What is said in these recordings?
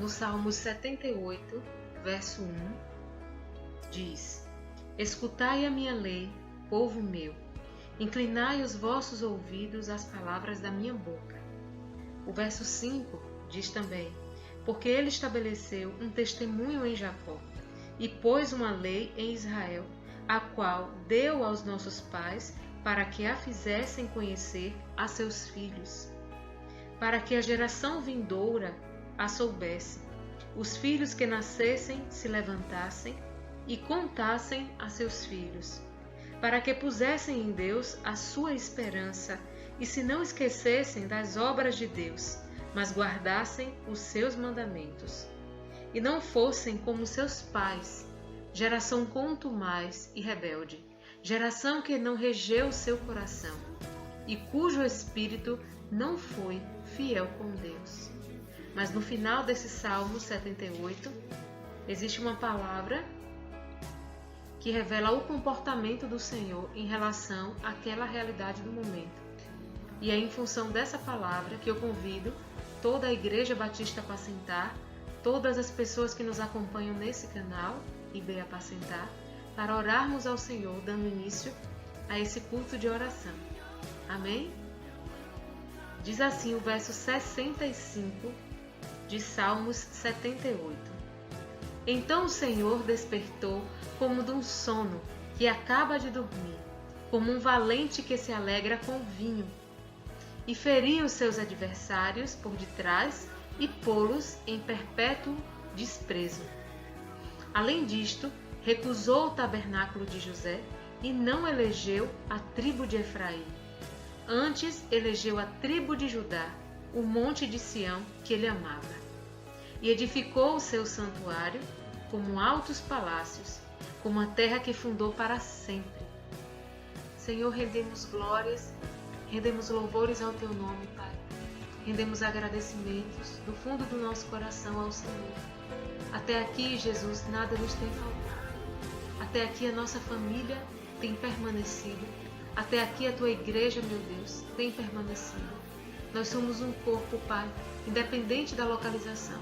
No Salmo 78, verso 1, diz: Escutai a minha lei, povo meu, inclinai os vossos ouvidos às palavras da minha boca. O verso 5 diz também: Porque ele estabeleceu um testemunho em Jacó, e pôs uma lei em Israel, a qual deu aos nossos pais, para que a fizessem conhecer a seus filhos, para que a geração vindoura a soubesse, os filhos que nascessem se levantassem e contassem a seus filhos, para que pusessem em Deus a sua esperança e se não esquecessem das obras de Deus, mas guardassem os seus mandamentos, e não fossem como seus pais, geração contumaz e rebelde, geração que não regeu o seu coração, e cujo espírito não foi fiel com Deus. Mas no final desse Salmo 78, existe uma palavra que revela o comportamento do Senhor em relação àquela realidade do momento. E é em função dessa palavra que eu convido toda a Igreja Batista Apacentar, todas as pessoas que nos acompanham nesse canal, IB Apacentar, para orarmos ao Senhor, dando início a esse culto de oração. Amém? Diz assim o verso 65 de Salmos 78. Então o Senhor despertou como de um sono que acaba de dormir, como um valente que se alegra com vinho, e feriu os seus adversários por detrás e pô-los em perpétuo desprezo. Além disto, recusou o tabernáculo de José e não elegeu a tribo de Efraim. Antes elegeu a tribo de Judá, o monte de Sião que ele amava. E edificou o seu santuário como altos palácios, como a terra que fundou para sempre. Senhor, rendemos glórias, rendemos louvores ao Teu nome, Pai. Rendemos agradecimentos do fundo do nosso coração ao Senhor. Até aqui, Jesus, nada nos tem faltado. Até aqui a nossa família tem permanecido. Até aqui a Tua igreja, meu Deus, tem permanecido. Nós somos um corpo, Pai, independente da localização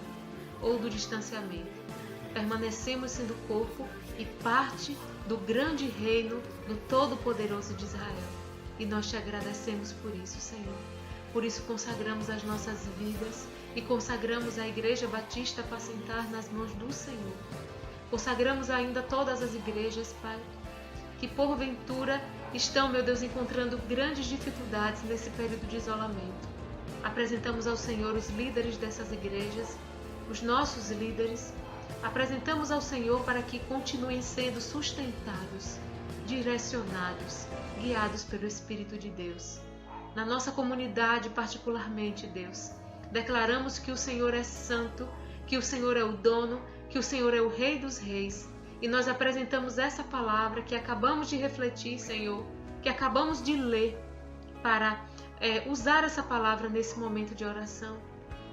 ou do distanciamento. Permanecemos sendo corpo e parte do grande reino do Todo-Poderoso de Israel. E nós Te agradecemos por isso, Senhor. Por isso consagramos as nossas vidas e consagramos a Igreja Batista Apacentar nas mãos do Senhor. Consagramos ainda todas as igrejas, Pai, que porventura estão, meu Deus, encontrando grandes dificuldades nesse período de isolamento. Apresentamos ao Senhor os líderes dessas igrejas, os nossos líderes. Apresentamos ao Senhor para que continuem sendo sustentados, direcionados, guiados pelo Espírito de Deus. Na nossa comunidade, particularmente, Deus, declaramos que o Senhor é santo, que o Senhor é o dono, que o Senhor é o Rei dos Reis. E nós apresentamos essa palavra que acabamos de refletir, Senhor, que acabamos de ler, para usar essa palavra nesse momento de oração.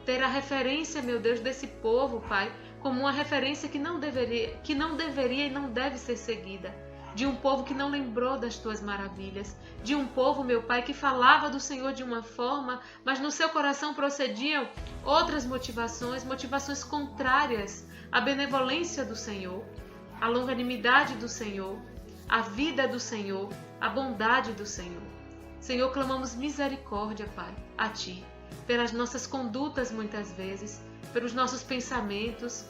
Ter a referência, meu Deus, desse povo, Pai, como uma referência que não deveria e não deve ser seguida. De um povo que não lembrou das tuas maravilhas. De um povo, meu Pai, que falava do Senhor de uma forma, mas no seu coração procediam outras motivações contrárias à benevolência do Senhor, à longanimidade do Senhor, à vida do Senhor, à bondade do Senhor. Senhor, clamamos misericórdia, Pai, a Ti, pelas nossas condutas muitas vezes, pelos nossos pensamentos,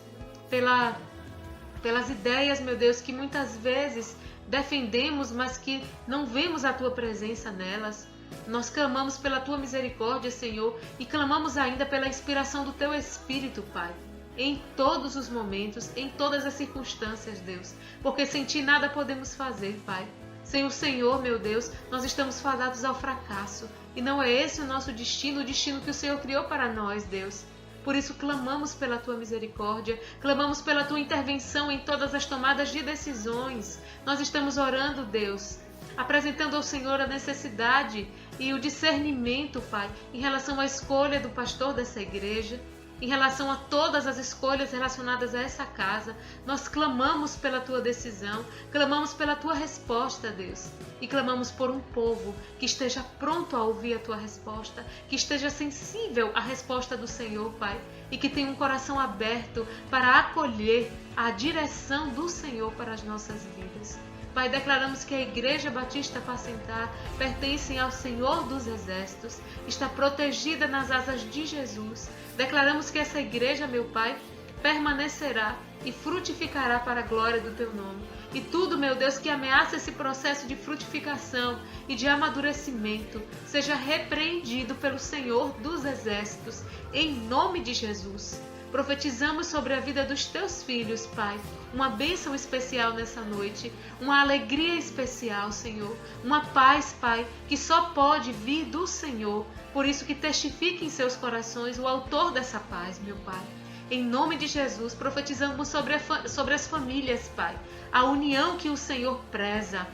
pelas ideias, meu Deus, que muitas vezes defendemos, mas que não vemos a Tua presença nelas. Nós clamamos pela Tua misericórdia, Senhor, e clamamos ainda pela inspiração do Teu Espírito, Pai, em todos os momentos, em todas as circunstâncias, Deus, porque sem Ti nada podemos fazer, Pai. Sem o Senhor, meu Deus, nós estamos fadados ao fracasso, e não é esse o nosso destino, o destino que o Senhor criou para nós, Deus. Por isso clamamos pela Tua misericórdia, clamamos pela Tua intervenção em todas as tomadas de decisões. Nós estamos orando, Deus, apresentando ao Senhor a necessidade e o discernimento, Pai, em relação à escolha do pastor dessa igreja, em relação a todas as escolhas relacionadas a essa casa. Nós clamamos pela Tua decisão, clamamos pela Tua resposta, Deus. E clamamos por um povo que esteja pronto a ouvir a Tua resposta, que esteja sensível à resposta do Senhor, Pai, e que tenha um coração aberto para acolher a direção do Senhor para as nossas vidas. Pai, declaramos que a Igreja Batista Apacentar pertence ao Senhor dos Exércitos, está protegida nas asas de Jesus. Declaramos que essa igreja, meu Pai, permanecerá e frutificará para a glória do Teu nome. E tudo, meu Deus, que ameaça esse processo de frutificação e de amadurecimento, seja repreendido pelo Senhor dos Exércitos, em nome de Jesus. Profetizamos sobre a vida dos Teus filhos, Pai, uma bênção especial nessa noite, uma alegria especial, Senhor, uma paz, Pai, que só pode vir do Senhor. Por isso que testifique em seus corações o autor dessa paz, meu Pai. Em nome de Jesus, profetizamos sobre as famílias, Pai, a união que o Senhor preza,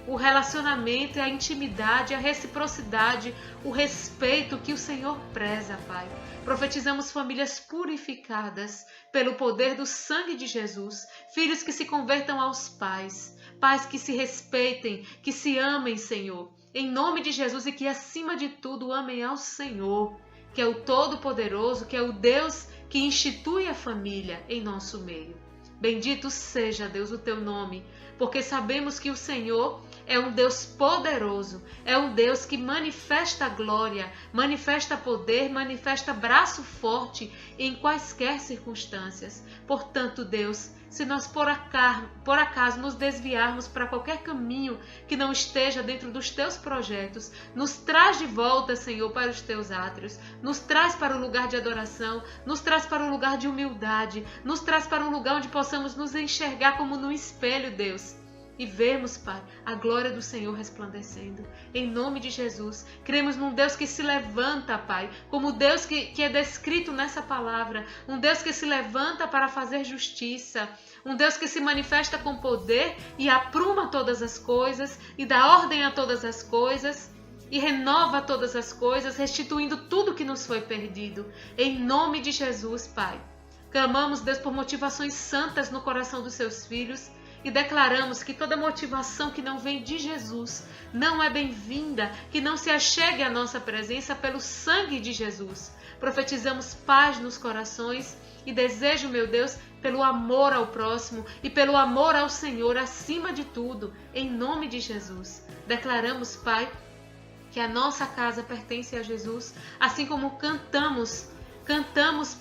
o relacionamento, a intimidade, a reciprocidade, o respeito que o Senhor preza, Pai. Profetizamos famílias purificadas pelo poder do sangue de Jesus, filhos que se convertam aos pais, pais que se respeitem, que se amem, Senhor, em nome de Jesus, e que acima de tudo amem ao Senhor, que é o Todo-Poderoso, que é o Deus que institui a família em nosso meio. Bendito seja, Deus, o Teu nome, porque sabemos que o Senhor é um Deus poderoso, é um Deus que manifesta glória, manifesta poder, manifesta braço forte em quaisquer circunstâncias. Portanto, Deus, se nós por acaso nos desviarmos para qualquer caminho que não esteja dentro dos Teus projetos, nos traz de volta, Senhor, para os Teus átrios, nos traz para o lugar de adoração, nos traz para o lugar de humildade, nos traz para um lugar onde possamos nos enxergar como num espelho, Deus, e vermos, Pai, a glória do Senhor resplandecendo. Em nome de Jesus, cremos num Deus que se levanta, Pai, como o Deus que é descrito nessa palavra, um Deus que se levanta para fazer justiça, um Deus que se manifesta com poder e apruma todas as coisas e dá ordem a todas as coisas e renova todas as coisas, restituindo tudo que nos foi perdido. Em nome de Jesus, Pai, clamamos, Deus, por motivações santas no coração dos Seus filhos, e declaramos que toda motivação que não vem de Jesus não é bem-vinda, que não se achegue à nossa presença pelo sangue de Jesus. Profetizamos paz nos corações e desejo, meu Deus, pelo amor ao próximo e pelo amor ao Senhor acima de tudo, em nome de Jesus. Declaramos, Pai, que a nossa casa pertence a Jesus, assim como cantamos,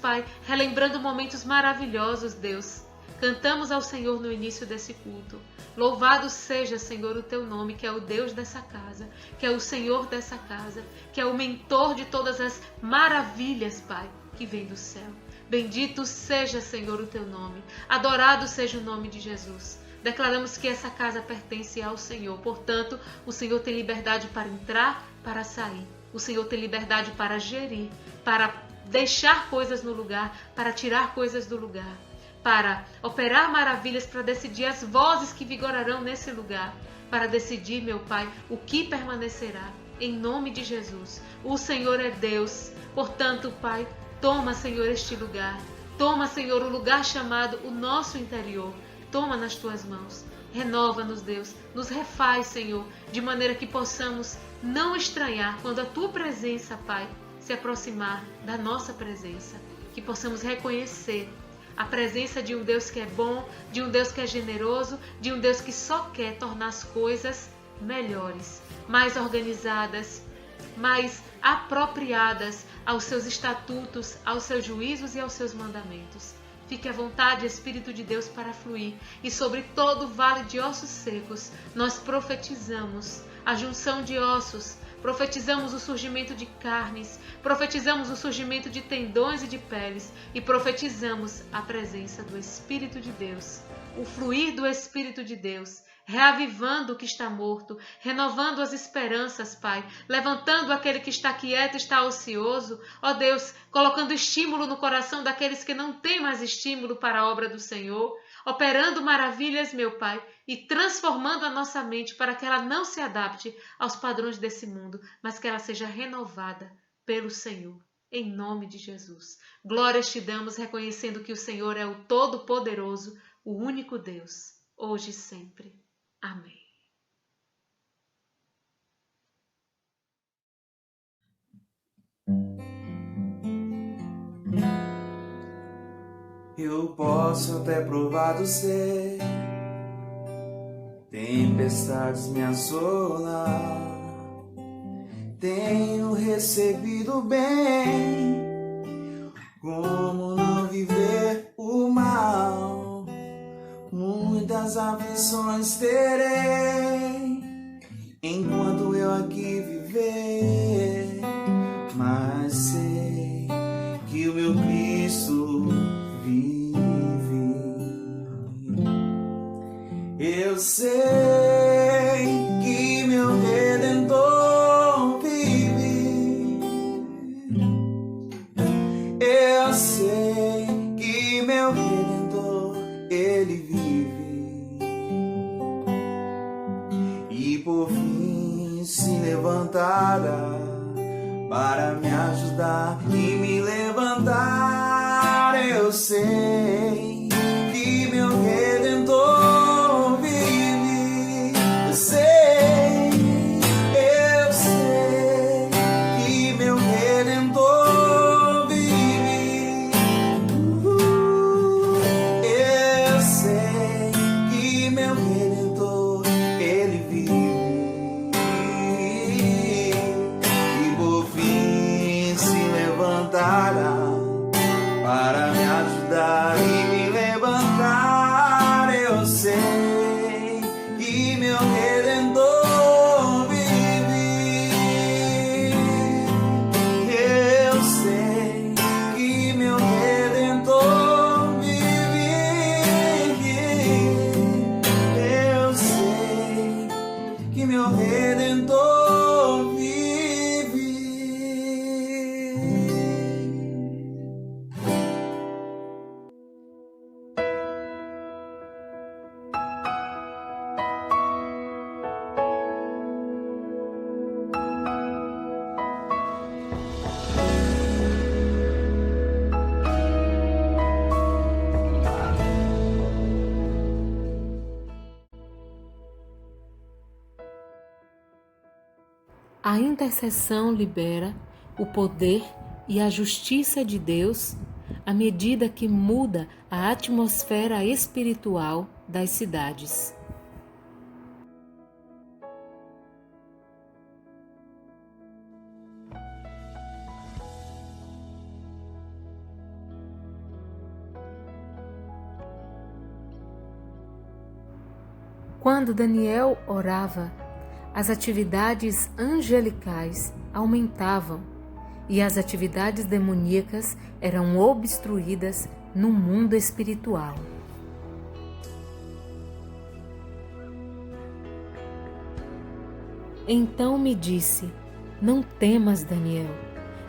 Pai, relembrando momentos maravilhosos, Deus. Cantamos ao Senhor no início desse culto. Louvado seja, Senhor, o teu nome, que é o Deus dessa casa, que é o Senhor dessa casa, que é o mentor de todas as maravilhas, Pai, que vem do céu. Bendito seja, Senhor, o teu nome. Adorado seja o nome de Jesus. Declaramos que essa casa pertence ao Senhor. Portanto, o Senhor tem liberdade para entrar, para sair. O Senhor tem liberdade para gerir, para deixar coisas no lugar, para tirar coisas do lugar, para operar maravilhas, para decidir as vozes que vigorarão nesse lugar, para decidir, meu Pai, o que permanecerá. Em nome de Jesus. O Senhor é Deus. Portanto, Pai, toma, Senhor, este lugar. Toma, Senhor, o lugar chamado o nosso interior. Toma nas tuas mãos. Renova-nos, Deus. Nos refaz, Senhor, de maneira que possamos não estranhar quando a tua presença, Pai, se aproximar da nossa presença. Que possamos reconhecer a presença de um Deus que é bom, de um Deus que é generoso, de um Deus que só quer tornar as coisas melhores, mais organizadas, mais apropriadas aos seus estatutos, aos seus juízos e aos seus mandamentos. Fique à vontade, Espírito de Deus, para fluir. E sobre todo o vale de ossos secos, nós profetizamos a junção de ossos, profetizamos o surgimento de carnes, profetizamos o surgimento de tendões e de peles e profetizamos a presença do Espírito de Deus, o fluir do Espírito de Deus, reavivando o que está morto, renovando as esperanças, Pai, levantando aquele que está quieto, está ocioso, ó Deus, colocando estímulo no coração daqueles que não têm mais estímulo para a obra do Senhor, operando maravilhas, meu Pai, e transformando a nossa mente para que ela não se adapte aos padrões desse mundo, mas que ela seja renovada pelo Senhor. Em nome de Jesus. Glórias te damos, reconhecendo que o Senhor é o Todo-Poderoso, o único Deus, hoje e sempre. Amém. Eu posso até provado ser, tempestades me assolam, tenho recebido bem, como não viver o mal, muitas aflições terei, enquanto eu aqui viver, mas sei que o meu Cristo vive. Eu sei que meu Redentor vive. Eu sei que meu Redentor, Ele vive. E por fim se levantará para me ajudar e me levantar. Eu sei que meu Redentor vive. Eu sei que meu Redentor vive. Eu sei que meu Redentor, Ele vive. Para me ajudar e me levantar. Eu sei que meu Redentor vive. Eu sei que meu Redentor vive. Eu sei que meu Redentor vive. A intercessão libera o poder e a justiça de Deus à medida que muda a atmosfera espiritual das cidades. Quando Daniel orava, as atividades angelicais aumentavam e as atividades demoníacas eram obstruídas no mundo espiritual. Então me disse: não temas, Daniel,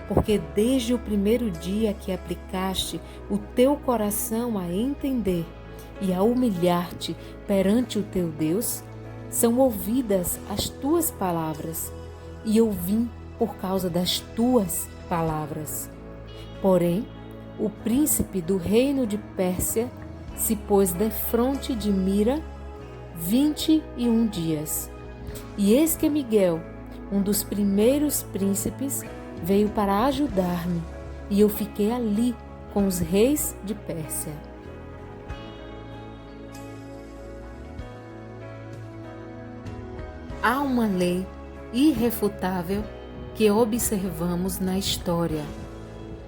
porque desde o primeiro dia que aplicaste o teu coração a entender e a humilhar-te perante o teu Deus, são ouvidas as tuas palavras, e eu vim por causa das tuas palavras. Porém, o príncipe do reino de Pérsia se pôs defronte de Mira 21 dias. E eis que Miguel, um dos primeiros príncipes, veio para ajudar-me, e eu fiquei ali com os reis de Pérsia. Há uma lei irrefutável que observamos na história.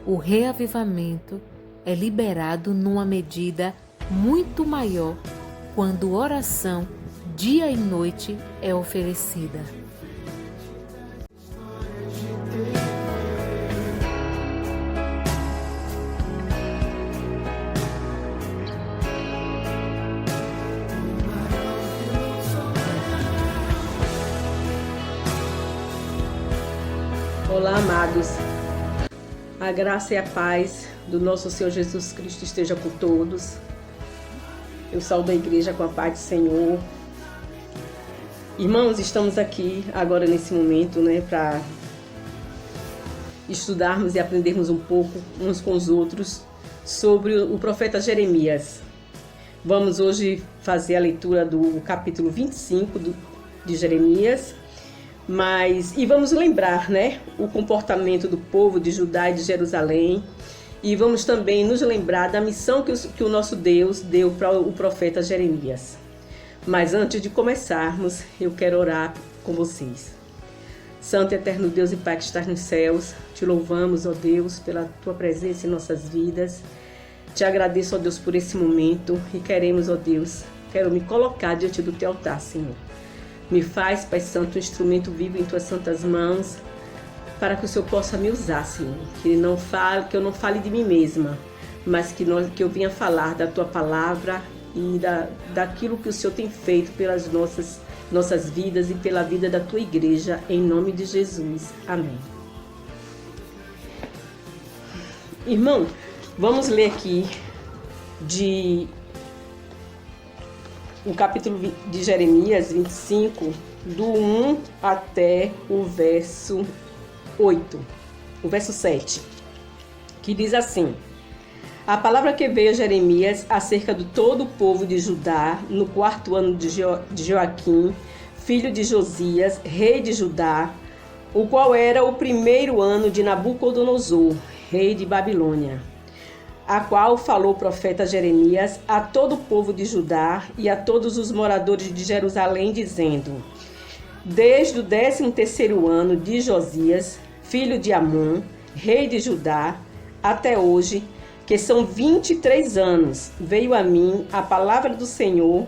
O reavivamento é liberado numa medida muito maior quando oração dia e noite é oferecida. Olá, amados. A graça e a paz do nosso Senhor Jesus Cristo esteja com todos. Eu saúdo a igreja com a paz do Senhor. Irmãos, estamos aqui agora nesse momento, para estudarmos e aprendermos um pouco uns com os outros sobre o profeta Jeremias. Vamos hoje fazer a leitura do capítulo 25 de Jeremias. E vamos lembrar, o comportamento do povo de Judá e de Jerusalém, e vamos também nos lembrar da missão que o nosso Deus deu para o profeta Jeremias. Mas antes de começarmos, eu quero orar com vocês. Santo e eterno Deus e Pai que estás nos céus, te louvamos, ó Deus, pela tua presença em nossas vidas. Te agradeço, ó Deus, por esse momento e quero me colocar diante do teu altar, Senhor. Me faz, Pai Santo, um instrumento vivo em tuas santas mãos, para que o Senhor possa me usar, Senhor. Que eu não fale de mim mesma, mas que eu venha falar da tua palavra e daquilo que o Senhor tem feito pelas nossas vidas e pela vida da tua igreja, em nome de Jesus. Amém. Irmão, vamos ler aqui o capítulo de Jeremias 25, do 1 até o verso 8, o verso 7, que diz assim: a palavra que veio a Jeremias acerca de todo o povo de Judá, no 4º ano de Joaquim, filho de Josias, rei de Judá, o qual era o 1º ano de Nabucodonosor, rei de Babilônia, a qual falou o profeta Jeremias a todo o povo de Judá e a todos os moradores de Jerusalém, dizendo: desde o 13º ano de Josias, filho de Amon, rei de Judá, até hoje, que são 23 anos, veio a mim a palavra do Senhor,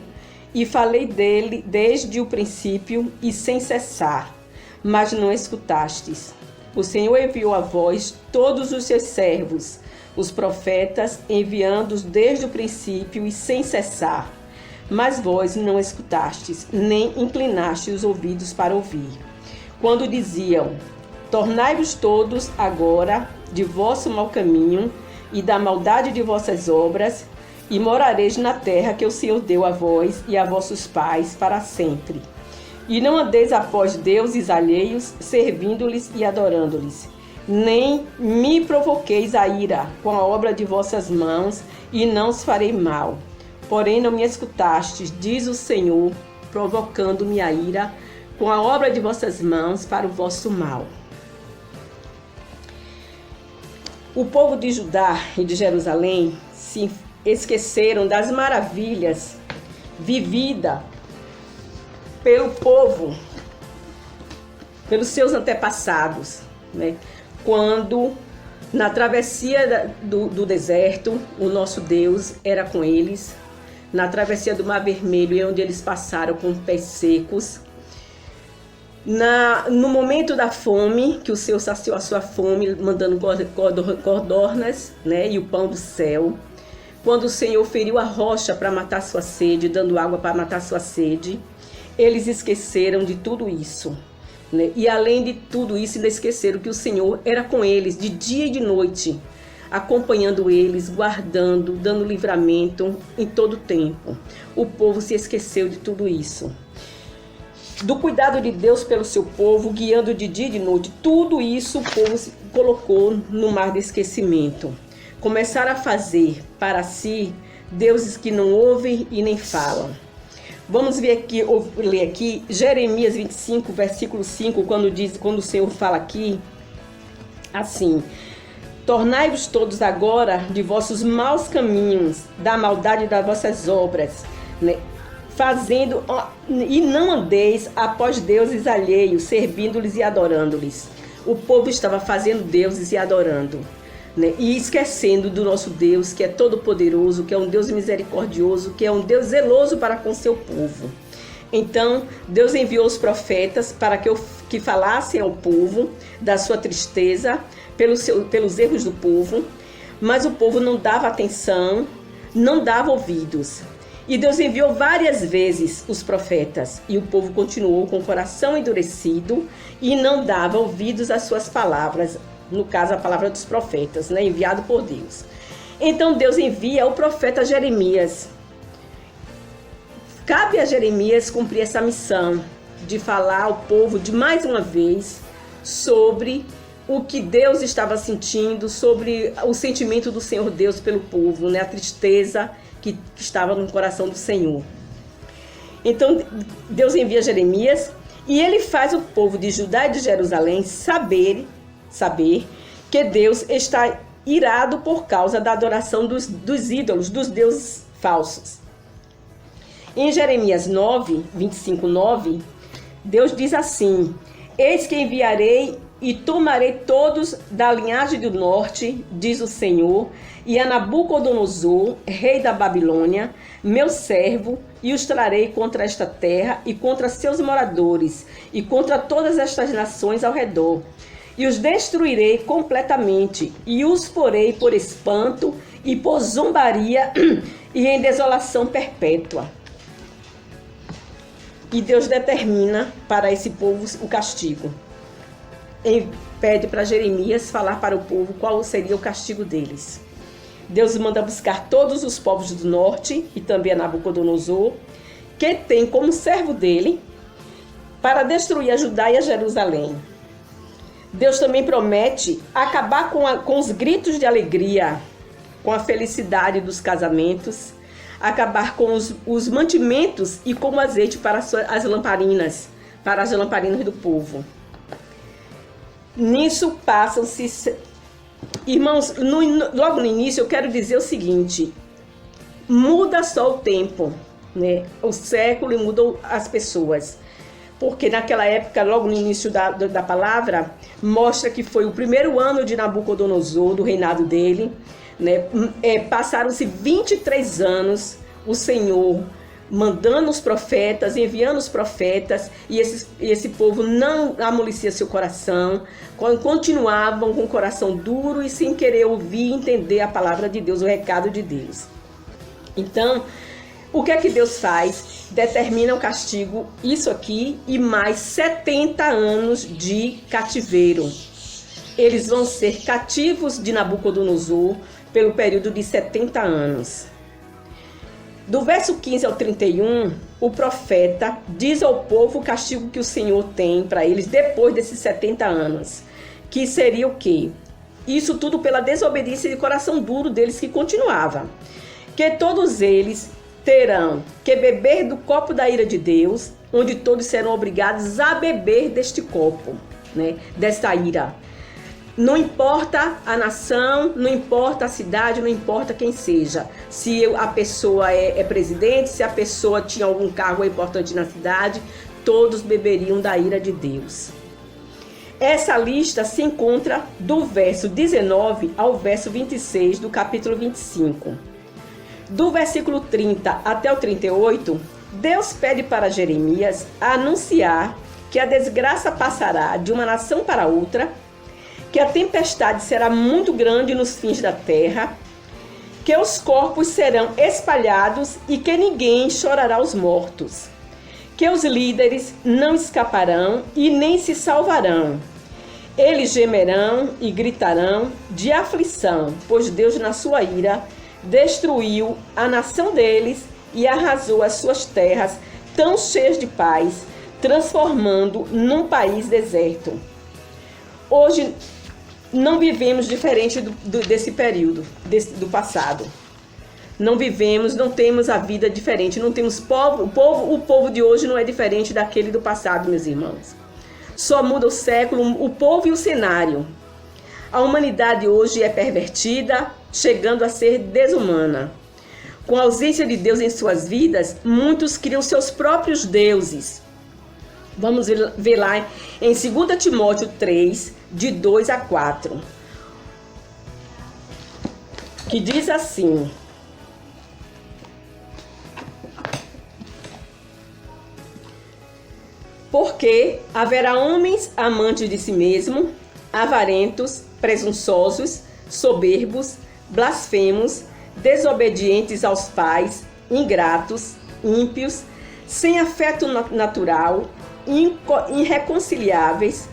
e falei dele desde o princípio e sem cessar, mas não escutastes. O Senhor enviou a vós todos os seus servos, os profetas, enviando-os desde o princípio e sem cessar. Mas vós não escutastes, nem inclinastes os ouvidos para ouvir. Quando diziam: tornai-vos todos agora de vosso mau caminho e da maldade de vossas obras, e morareis na terra que o Senhor deu a vós e a vossos pais para sempre. E não andeis após deuses alheios, servindo-lhes e adorando-lhes. Nem me provoqueis a ira com a obra de vossas mãos, e não os farei mal. Porém não me escutastes, diz o Senhor, provocando-me a ira com a obra de vossas mãos para o vosso mal. O povo de Judá e de Jerusalém se esqueceram das maravilhas vividas pelo povo, pelos seus antepassados, Quando, na travessia do deserto, o nosso Deus era com eles, na travessia do Mar Vermelho, e onde eles passaram com pés secos. No momento da fome, que o Senhor saciou a sua fome, mandando codornas, né, e o pão do céu. Quando o Senhor feriu a rocha para matar sua sede, dando água para matar sua sede, eles esqueceram de tudo isso, né? E além de tudo isso, eles esqueceram que o Senhor era com eles de dia e de noite, acompanhando eles, guardando, dando livramento em todo o tempo. O povo se esqueceu de tudo isso. Do cuidado de Deus pelo seu povo, guiando de dia e de noite, tudo isso o povo se colocou no mar de esquecimento. Começaram a fazer para si deuses que não ouvem e nem falam. Vamos ver aqui, ler aqui, Jeremias 25, versículo 5, quando o Senhor fala aqui, assim: tornai-vos todos agora de vossos maus caminhos, da maldade das vossas obras, né? Fazendo, e não andeis após deuses alheios, servindo-lhes e adorando-lhes. O povo estava fazendo deuses e adorando, né? E esquecendo do nosso Deus, que é todo-poderoso, que é um Deus misericordioso, que é um Deus zeloso para com seu povo. Então, Deus enviou os profetas para que falassem ao povo da sua tristeza, pelos erros do povo, mas o povo não dava atenção, não dava ouvidos. E Deus enviou várias vezes os profetas, e o povo continuou com o coração endurecido e não dava ouvidos às suas palavras, no caso a palavra dos profetas, né, enviado por Deus. Então Deus envia o profeta Jeremias. Cabe a Jeremias cumprir essa missão de falar ao povo de mais uma vez sobre o que Deus estava sentindo, sobre o sentimento do Senhor Deus pelo povo, né, a tristeza que estava no coração do Senhor. Então Deus envia Jeremias e ele faz o povo de Judá e de Jerusalém saber que Deus está irado por causa da adoração dos ídolos, dos deuses falsos. Em Jeremias 9, 25, 9, Deus diz assim: eis que enviarei e tomarei todos da linhagem do norte, diz o Senhor, e a Nabucodonosor, rei da Babilônia, meu servo, e os trarei contra esta terra e contra seus moradores, e contra todas estas nações ao redor. E os destruirei completamente, e os porei por espanto, e por zombaria, e em desolação perpétua. E Deus determina para esse povo o castigo. Ele pede para Jeremias falar para o povo qual seria o castigo deles. Deus manda buscar todos os povos do norte e também a Nabucodonosor, que tem como servo dele, para destruir a Judá e a Jerusalém. Deus também promete acabar com os gritos de alegria, com a felicidade dos casamentos, acabar com os mantimentos e com o azeite para as lamparinas do povo. Nisso passam-se... Irmãos, logo no início eu quero dizer o seguinte: muda só o tempo, né? O século, e mudam as pessoas. Porque naquela época, logo no início da palavra, mostra que foi o primeiro ano de Nabucodonosor, do reinado dele, né? Passaram-se 23 anos, o Senhor mandando os profetas, enviando os profetas, e esse povo não amolecia seu coração, continuavam com o coração duro e sem querer ouvir e entender a palavra de Deus, o recado de Deus. Então, o que é que Deus faz? Determina o castigo, isso aqui, e mais 70 anos de cativeiro. Eles vão ser cativos de Nabucodonosor pelo período de 70 anos. Do verso 15 ao 31, o profeta diz ao povo o castigo que o Senhor tem para eles depois desses 70 anos. Que seria o quê? Isso tudo pela desobediência de coração duro deles que continuava. Que todos eles terão que beber do copo da ira de Deus, onde todos serão obrigados a beber deste copo, né? Desta ira. Não importa a nação, não importa a cidade, não importa quem seja. Se a pessoa é presidente, se a pessoa tinha algum cargo importante na cidade, todos beberiam da ira de Deus. Essa lista se encontra do verso 19 ao verso 26 do capítulo 25. Do versículo 30 até o 38, Deus pede para Jeremias anunciar que a desgraça passará de uma nação para outra, que a tempestade será muito grande nos fins da terra, que os corpos serão espalhados e que ninguém chorará os mortos, que os líderes não escaparão e nem se salvarão. Eles gemerão e gritarão de aflição, pois Deus, na sua ira, destruiu a nação deles e arrasou as suas terras tão cheias de paz, transformando num país deserto. Hoje não vivemos diferente desse período, do passado. Não vivemos, não temos a vida diferente, não temos o povo de hoje não é diferente daquele do passado, meus irmãos. Só muda o século, o povo e o cenário. A humanidade hoje é pervertida, chegando a ser desumana. Com a ausência de Deus em suas vidas, muitos criam seus próprios deuses. Vamos ver lá em 2 Timóteo 3, de 2 a 4, que diz assim: porque haverá homens amantes de si mesmo, avarentos, presunçosos, soberbos, blasfemos, desobedientes aos pais, ingratos, ímpios, sem afeto natural, irreconciliáveis,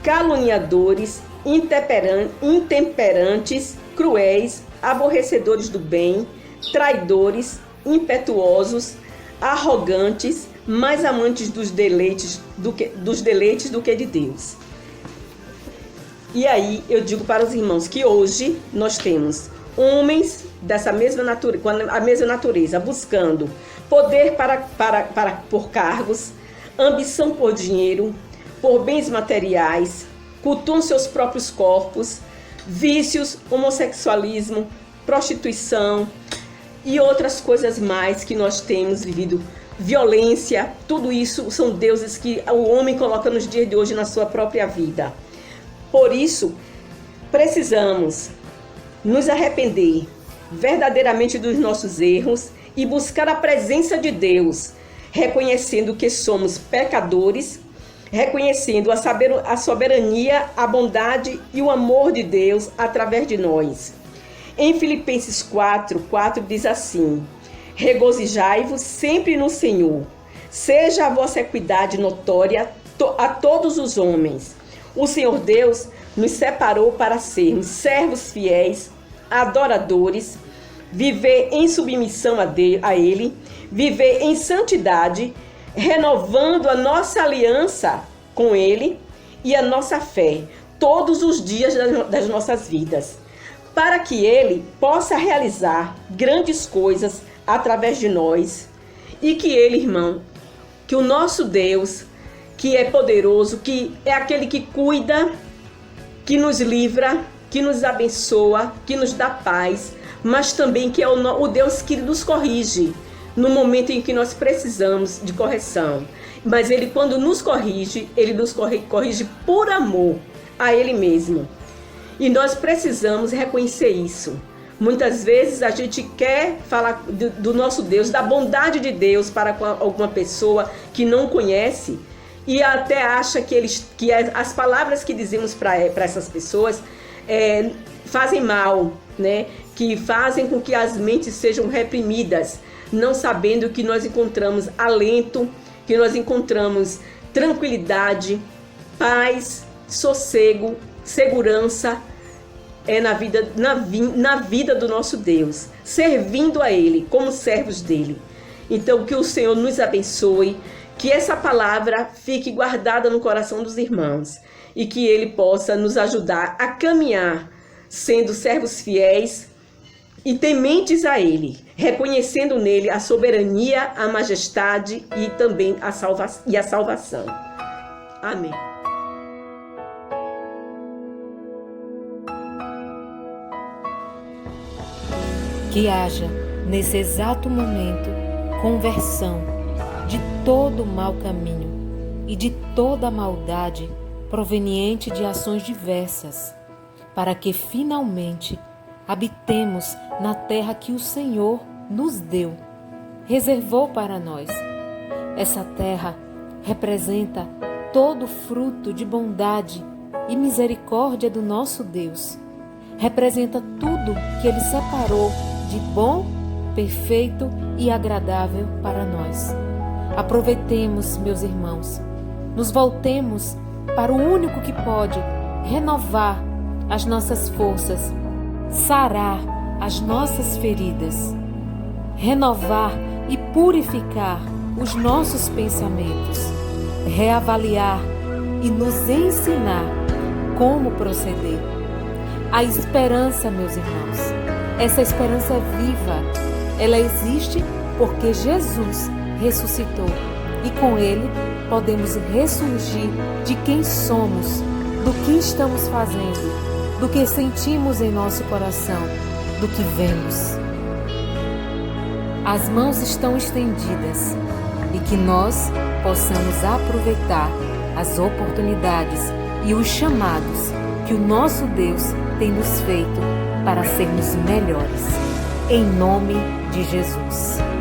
caluniadores, intemperantes, cruéis, aborrecedores do bem, traidores, impetuosos, arrogantes, mais amantes dos deleites do que de Deus. E aí eu digo para os irmãos que hoje nós temos homens dessa mesma natureza, com a mesma natureza, buscando poder por cargos, ambição por dinheiro, por bens materiais, cultuam seus próprios corpos, vícios, homossexualismo, prostituição e outras coisas mais que nós temos vivido, violência. Tudo isso são deuses que o homem coloca nos dias de hoje na sua própria vida. Por isso, precisamos nos arrepender verdadeiramente dos nossos erros e buscar a presença de Deus, reconhecendo que somos pecadores, reconhecendo a soberania, a bondade e o amor de Deus através de nós. Em Filipenses 4:4 diz assim: regozijai-vos sempre no Senhor, seja a vossa equidade notória a todos os homens. O Senhor Deus nos separou para sermos servos fiéis, adoradores, viver em submissão a Ele, viver em santidade, renovando a nossa aliança com Ele e a nossa fé todos os dias das nossas vidas, para que Ele possa realizar grandes coisas através de nós e que Ele, irmão, que o nosso Deus, que é poderoso, que é aquele que cuida, que nos livra, que nos abençoa, que nos dá paz, mas também que é o Deus que nos corrige no momento em que nós precisamos de correção. Mas Ele, quando nos corrige, Ele nos corrige por amor a Ele mesmo. E nós precisamos reconhecer isso. Muitas vezes a gente quer falar do nosso Deus, da bondade de Deus para com alguma pessoa que não conhece, e até acha que as palavras que dizemos para essas pessoas fazem mal, né? Que fazem com que as mentes sejam reprimidas, não sabendo que nós encontramos alento, que nós encontramos tranquilidade, paz, sossego, segurança na vida do nosso Deus, servindo a Ele como servos dele. Então, que o Senhor nos abençoe, que essa palavra fique guardada no coração dos irmãos e que Ele possa nos ajudar a caminhar sendo servos fiéis e tementes a Ele, reconhecendo nele a soberania, a majestade e também a salvação. Amém. Que haja, nesse exato momento, conversão de todo mau caminho e de toda maldade proveniente de ações diversas, para que finalmente habitemos na terra que o Senhor nos deu, reservou para nós. Essa terra representa todo fruto de bondade e misericórdia do nosso Deus. Representa tudo que Ele separou de bom, perfeito e agradável para nós. Aproveitemos, meus irmãos, nos voltemos para o único que pode renovar as nossas forças, sarar as nossas feridas, renovar e purificar os nossos pensamentos, reavaliar e nos ensinar como proceder. A esperança, meus irmãos, essa esperança é viva. Ela existe porque Jesus ressuscitou e com Ele podemos ressurgir de quem somos, do que estamos fazendo, do que sentimos em nosso coração, do que vemos. As mãos estão estendidas e que nós possamos aproveitar as oportunidades e os chamados que o nosso Deus tem nos feito para sermos melhores. Em nome de Jesus.